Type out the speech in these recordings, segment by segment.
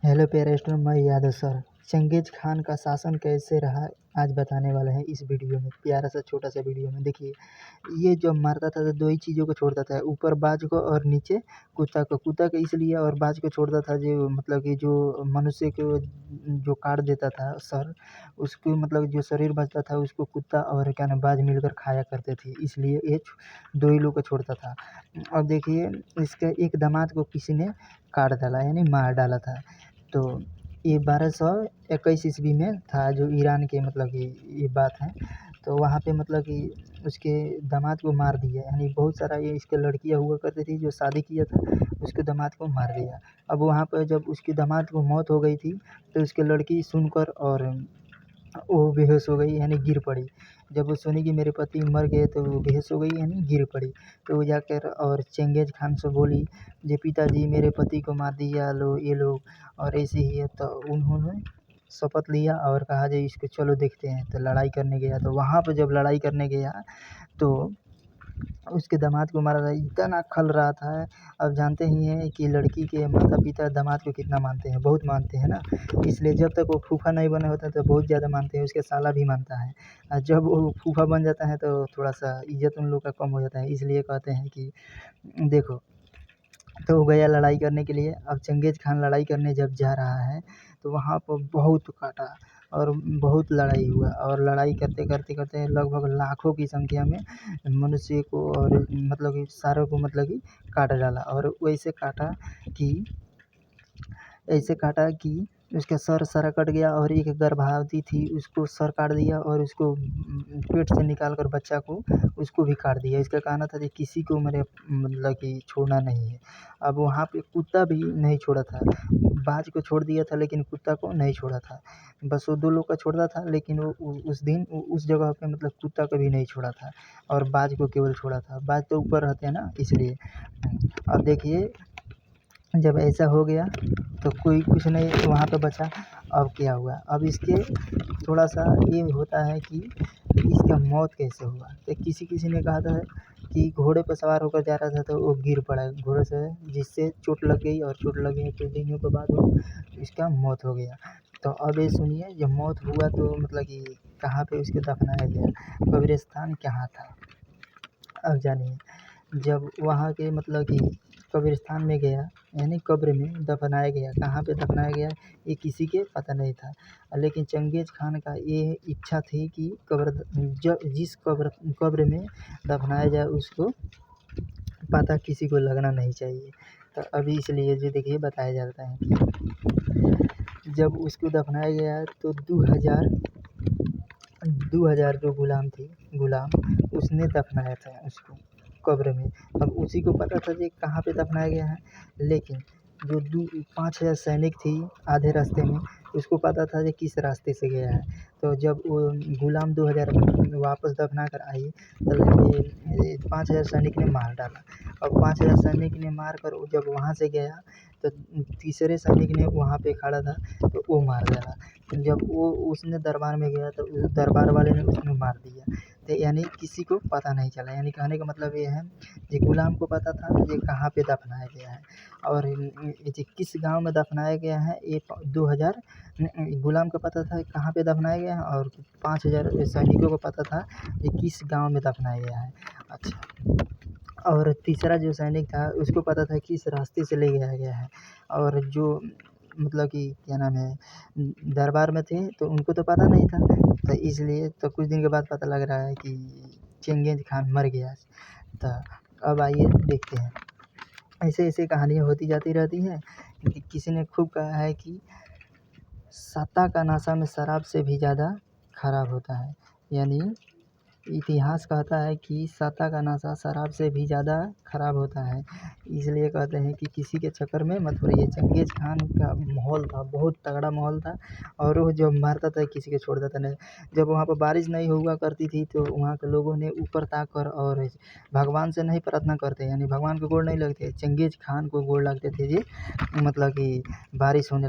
Hello प्यारे student, मैं Yadav sir. Genghis Khan का शासन कैसे रहा आज बताने वाला है इस वीडियो में। प्यारा सा छोटा सा वीडियो में देखिए, ये जब मारता था तो दो ही चीज़ों को छोड़ता था, ऊपर बाज को और नीचे कुत्ता को। कुत्ता को इसलिए और बाज को छोड़ता था जो मतलब कि जो मनुष्य को जो काट देता था सर, उसको मतलब जो शरीर बचता था उसको कुत्ता और क्या नाम बाज मिलकर खाया करते थे, इसलिए ये दो ही लोग को छोड़ता था। अब देखिए, इसके एक दामाद को किसी ने काट डाला यानी मार डाला था। तो ये 1221 ईस्वी में था, जो ईरान के मतलब कि ये बात है। तो वहाँ पे मतलब कि उसके दामाद को मार दिया, यानी बहुत सारा ये इसके लड़कियाँ हुआ करती थी जो शादी किया था, उसके दामाद को मार दिया। अब वहाँ पर जब उसके दामाद को मौत हो गई थी तो उसकी लड़की सुनकर और वो बेहोश हो गई यानी गिर पड़ी। जब वो सुनी कि मेरे पति मर गए तो वो बेहोश हो गई यानी गिर पड़ी। तो वो जाकर और चंगेज़ खान से बोली, जे पिताजी मेरे पति को मार दिया लो ये लोग, और ऐसे ही है। तो उन्होंने शपथ लिया और कहा जे इसको चलो देखते हैं। तो लड़ाई करने गया, तो वहाँ पे जब लड़ाई करने गया तो उसके दामाद को मारा था, इतना खल रहा था। अब जानते ही हैं कि लड़की के माता-पिता दामाद को कितना मानते हैं, बहुत मानते हैं ना। इसलिए जब तक वो फूफा नहीं बना होता तो बहुत ज़्यादा मानते हैं, उसके साला भी मानता है। जब वो फूफा बन जाता है तो थोड़ा-सा इज़्ज़त उन लोग का कम हो जाता है, इसलिए कहते हैं कि देखो। तो वो गया लड़ाई करने के लिए। अब चंगेज़ खान लड़ाई करने जब जा रहा है तो वहाँ पर बहुत काटा और बहुत लड़ाई हुआ, और लड़ाई करते लगभग लाखों की संख्या में मनुष्य को और मतलब कि सारों को मतलब कि काट डाला। और वैसे काटा कि उसका सर सारा कट गया, और एक गर्भवती थी उसको सर काट दिया, और उसको पेट से निकाल कर बच्चा को उसको भी काट दिया। इसका कहना था कि किसी को मेरे मतलब कि छोड़ना नहीं है। अब वहाँ पे कुत्ता भी नहीं छोड़ा था, बाज को छोड़ दिया था लेकिन कुत्ता को नहीं छोड़ा था। बस वो दो लोग का छोड़ा था, लेकिन वो उस दिन उस जगह पे मतलब कुत्ता को भी नहीं छोड़ा था, और बाज को केवल छोड़ा था। बाज तो ऊपर रहते हैं ना, इसलिए। अब देखिए, जब ऐसा हो गया तो कोई कुछ नहीं वहाँ पे बचा। अब क्या हुआ, अब इसके थोड़ा-सा ये होता है कि इसका मौत कैसे हुआ। तो किसी-किसी ने कहा था कि घोड़े पर सवार होकर जा रहा था तो वो गिर पड़ा घोड़े से, जिससे चोट लग गई, और चोट लगे कुछ दिनों के बाद वो इसका मौत हो गया। तो अब ये सुनिए, जब मौत हुआ तो मतलब कि कहाँ पे उसको दफनाया गया, कब्रिस्तान कहाँ था, अब जानिए। जब वहाँ के मतलब कि कब्रिस्तान में गया यानी कब्र में दफनाया गया, कहाँ पे दफनाया गया ये किसी के पता नहीं था। लेकिन चंगेज़ खान का ये इच्छा थी कि जिस कब्र में दफनाया जाए उसको पता किसी को लगना नहीं चाहिए। तो अभी इसलिए जो देखिए बताया जाता है कि जब उसको दफनाया गया तो 2000 जो गुलाम उसने दफनाया था उसको कब्र में। अब उसी को पता था कि कहाँ पे दफनाया गया है, लेकिन जो 5000 सैनिक थी आधे रास्ते में, उसको पता था कि किस रास्ते से गया है। तो जब वो गुलाम 2000 वापस दफना कर आई तो ये 5000 सैनिक ने मार डाला। और 5000 सैनिक ने मार कर वो जब वहाँ से गया तो तीसरे सैनिक ने वहाँ पे खड़ा था तो वो मार डाला। जब वो उसने दरबार में गया तो उस दरबार वाले ने उसको मार दिया। तो यानी किसी को पता नहीं चला, यानी कहने का मतलब ये है कि गुलाम को पता था ये कहाँ पे दफनाया गया है, और ये किस गांव में दफनाया गया है ये 2000 गुलाम को पता था कहाँ पे दफनाया गया है, और 5000 सैनिकों को पता था ये किस गांव में दफनाया गया है। अच्छा, और तीसरा जो सैनिक था उसको पता था किस रास्ते से ले जाया गया है, और जो मतलब कि क्या नाम है दरबार में थे तो उनको तो पता नहीं था। तो इसलिए तो कुछ दिन के बाद पता लग रहा है कि चंगेज़ खान मर गया। तो अब आइए देखते हैं, ऐसे-ऐसे कहानियाँ होती जाती रहती हैं। किसी ने खूब कहा है कि सत्ता का नशा में शराब से भी ज़्यादा खराब होता है, यानी इतिहास कहता है कि सत्ता का नशा शराब से भी ज़्यादा खराब होता है। इसलिए कहते हैं कि किसी के चक्कर में मत पड़िए। चंगेज़ खान का माहौल था, बहुत तगड़ा माहौल था, और वो जब मारता था किसी को छोड़ता था नहीं। जब वहाँ पर बारिश नहीं हुआ करती थी तो वहाँ के लोगों ने ऊपर ताक कर और भगवान से नहीं प्रार्थना करते, यानी भगवान को गोड़ नहीं लगते, चंगेज़ खान को गोड़ लगते थे जी, मतलब कि बारिश होने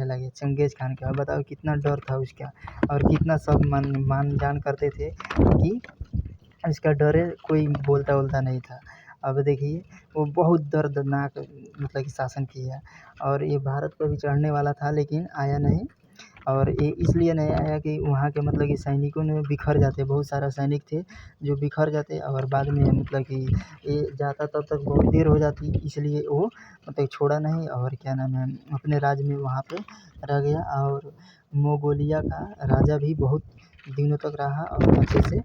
लगे चंगेज़ खान का। बताओ कितना डर था उसका, और कितना सब मान जान करते थे कि इसका डर है, कोई बोलता-वोलता नहीं था। अब देखिए, वो बहुत दर्दनाक मतलब कि शासन किया और ये भारत पर भी चढ़ने वाला था लेकिन आया नहीं और ये इसलिए नहीं आया कि वहाँ के मतलब कि सैनिकों ने बिखर जाते बहुत सारा सैनिक थे जो बिखर जाते और बाद में मतलब कि ये जाता तब तक बहुत देर हो जाती इसलिए वो मतलब छोड़ा नहीं और क्या नाम है अपने राज्य में वहाँ पे रह गया और मंगोलिया का राजा भी बहुत दिनों तक रहा और अच्छे से